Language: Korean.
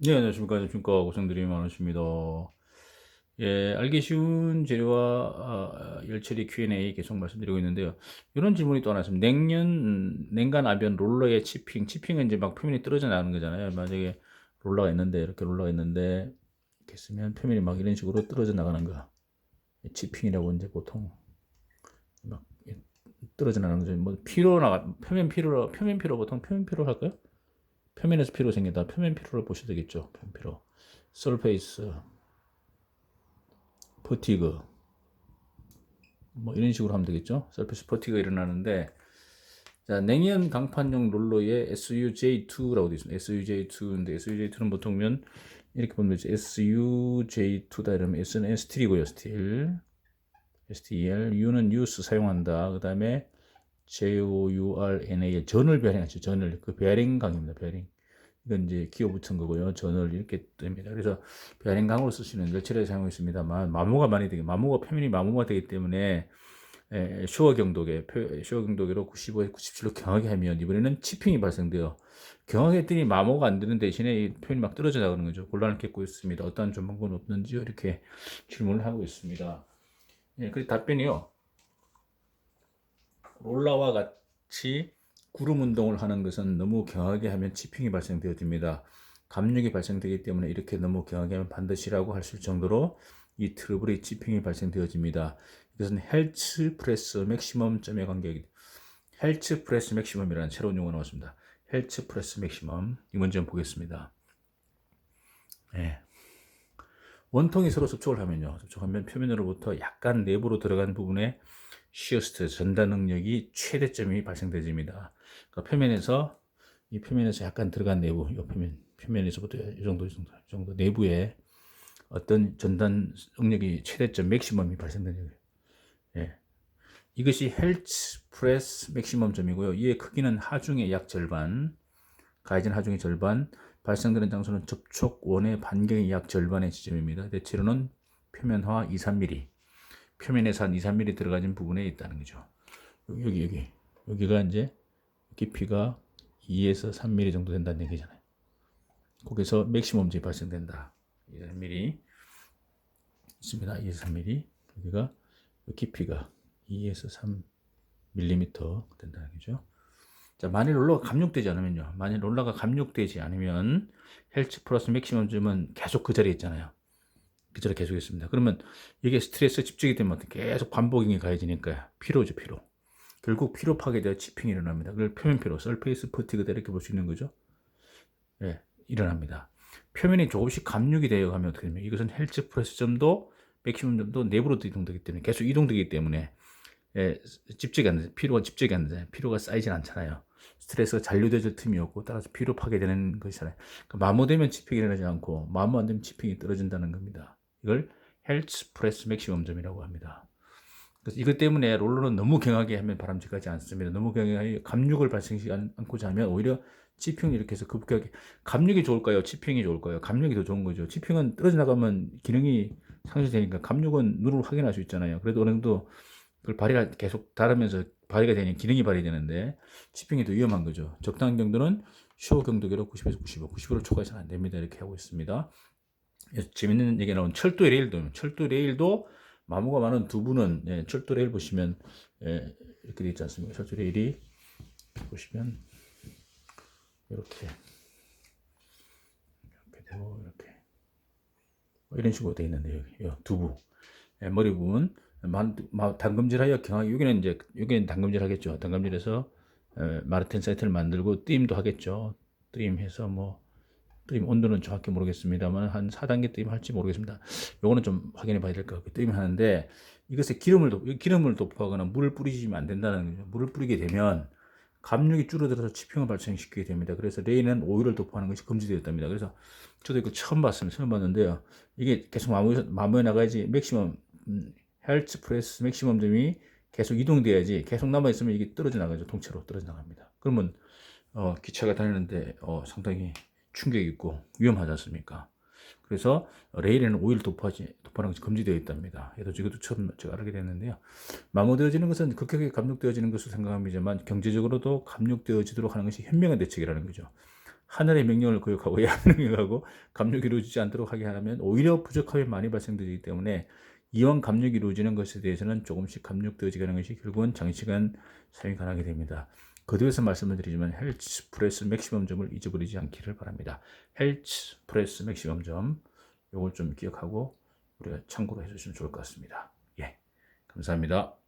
네, 안녕하십니까. 안녕하십니까. 고생들이 많으십니다. 예, 알기 쉬운 재료와 열처리 Q&A 계속 말씀드리고 있는데요. 이런 질문이 또 하나 있습니다. 냉간 아변 롤러의 치핑은 이제 막 표면이 떨어져 나가는 거잖아요. 만약에 롤러가 있는데, 이렇게 롤러가 있는데, 이렇게 쓰면 표면이 막 이런 식으로 떨어져 나가는 거. 치핑이라고 이제 보통 막 떨어져 나가는 거죠. 뭐, 표면 피로, 보통 표면 피로 할까요? 표면에서 피로 생긴다. 표면 피로를 보셔야 되겠죠. 표면 피로. 서페이스 퍼티그 뭐 이런 식으로 하면 되겠죠. 서페이스 퍼티그가 일어나는데 자, 냉연 강판용 롤러의 SUJ2라고 되어 있습니다. SUJ2인데 SUJ2는 보통면 이렇게 보면 되죠. SUJ2다 이러면 S는 스틸이고요. 스틸. STL. U는 use 사용한다. 그 다음에 JOURNA 전을 베어링하죠. 전을 그 베어링 강입니다. 베어링. 이건 이제 기호 붙은 거고요. 전을 이렇게 됩니다. 그래서 베어링 강으로 쓰시는 열처리에 사용했습니다만 마모가 표면이 마모가 되기 때문에 쇼어 경도계로 95에서 97로 경하게 하면 이번에는 치핑이 발생돼요. 경하게 했더니 마모가 안 되는 대신에 이 표현이 막 떨어져 나가는 거죠. 곤란을 겪고 있습니다. 어떠한 좀 방법은 없는지요? 이렇게 질문을 하고 있습니다. 예, 그 답변이요. 롤라와 같이 구름 운동을 하는 것은 너무 경하게 하면 치핑이 발생되어집니다. 감력이 발생되기 때문에 이렇게 너무 경하게 하면 반드시라고 할 수 있을 정도로 이 트러블의 치핑이 발생되어집니다. 이것은 헬츠 프레스 맥시멈점의 관계이기 헬츠 프레스 맥시멈이라는 새로운 용어가 나왔습니다. 헬츠 프레스 맥시멈 이 문제 한번 보겠습니다. 네. 원통이 서로 접촉을 하면요. 접촉하면 표면으로부터 약간 내부로 들어간 부분에 시어 스트레스 전달 능력이 최대점이 발생되집니다. 그러니까 표면에서 약간 들어간 내부, 이 표면에서부터 이 정도 내부에 어떤 전단 능력이 최대점 맥시멈이 발생되는 거예요. 예. 이것이 헬츠 프레스 맥시멈점이고요. 이의 크기는 하중의 약 절반, 가해진 하중의 절반, 발생되는 장소는 접촉원의 반경의 약 절반의 지점입니다. 대체로는 표면화 2, 3mm, 표면에서 한 2, 3mm 들어가진 부분에 있다는 거죠. 여기가 이제 깊이가 2에서 3mm 정도 된다는 얘기잖아요. 거기서 맥시멈이 발생된다. 2, 3mm 있습니다. 2에서 3mm. 여기가 깊이가 2에서 3mm 된다는 거죠. 자, 만일 롤러가 감육되지 않으면요. 만일 롤러가 감육되지 않으면 헬츠 플러스 맥시멈쯤은 계속 그 자리에 있잖아요. 그 자리에 계속 있습니다. 그러면 이게 스트레스 집중이 되면 계속 반복이 가해지니까 피로죠, 피로. 결국 피로 파괴되어 치핑이 일어납니다. 그걸 표면 피로, 서페이스 퍼티그다 이렇게 볼 수 있는 거죠. 예, 일어납니다. 표면이 조금씩 감육이 되어 가면 어떻게 됩니까? 이것은 헬츠 프레스점도 맥시멈 점도 내부로 이동되기 때문에 계속 이동되기 때문에 예, 집적이 안 돼. 피로가 집적이 안 돼. 피로가 쌓이진 않잖아요. 스트레스가 잔류되질 틈이 없고 따라서 피로 파괴되는 것이잖아요. 그러니까 마모되면 치핑이 일어나지 않고 마모 안 되면 치핑이 떨어진다는 겁니다. 이걸 헬츠 프레스 맥시멈점이라고 합니다. 그래서 이것 때문에 롤러는 너무 강하게 하면 바람직하지 않습니다. 너무 강하게 감육을 발생시키지 않고자 하면 오히려 치핑이 이렇게 해서 급격하게 감육이 좋을까요? 치핑이 좋을까요? 감육이 더 좋은 거죠. 치핑은 떨어져 나가면 기능이 상실되니까 감육은 눈으로 확인할 수 있잖아요. 그래도 어느 정도 그걸 발휘가 계속 다르면서 발휘가 되니 기능이 발휘되는데 치핑이 더 위험한 거죠. 적당한 경도는 쇼 경도계로 90에서 95, 95를 초과해서는 안 됩니다. 이렇게 하고 있습니다. 재밌는 얘기 나온 철도 레일도 마모가 많은 두부는 예, 철도 레일 보시면 예, 이렇게 돼 있지 않습니까? 철도 레일이 보시면 이렇게 되고 이렇게 뭐 이런 식으로 돼 있는데 여기 두부 예, 머리 부분 담금질하여 경하게 여기는 담금질 하겠죠. 담금질해서 마르텐 사이트를 만들고 띠임도 하겠죠. 띠임해서 뭐 뜨임 온도는 정확히 모르겠습니다만 한 4단계 뜨임 할지 모르겠습니다. 요거는 좀 확인해 봐야 될 것 같고 뜨임 하는데 이것에 기름을 도포하거나 물을 뿌리시면 안 된다는 거죠. 물을 뿌리게 되면 감력이 줄어들어서 치평을 발생시키게 됩니다. 그래서 레인은 오일을 도포하는 것이 금지되었답니다. 그래서 저도 이거 처음 봤는데요. 이게 계속 마무에 나가야지 맥시멈 헬츠 프레스 맥시멈점이 계속 이동돼야지 계속 남아 있으면 이게 떨어져 나가죠. 통째로 떨어져 나갑니다. 그러면 기차가 다니는데 상당히 충격이 있고 위험하지 않습니까? 그래서 레일에는 오일 도포하는 것이 금지되어 있답니다. 이것도 처음 제가 알게 됐는데요. 마모되어지는 것은 급격하게 감력되어지는 것으로 생각합니다만 경제적으로도 감력되어지도록 하는 것이 현명한 대책이라는 거죠. 하늘의 명령을 거역하고 하늘의 명령하고 감력이 이루어지지 않도록 하게 하면 오히려 부족함이 많이 발생되기 때문에 이왕 감력이 이루어지는 것에 대해서는 조금씩 감력되어지게 하는 것이 결국은 장시간 사용이 가능하게 됩니다. 거듭해서 말씀을 드리지만 헬츠 프레스 맥시멈점을 잊어버리지 않기를 바랍니다. 헬츠 프레스 맥시멈점 요걸 좀 기억하고 우리가 참고로 해주시면 좋을 것 같습니다. 예, 감사합니다.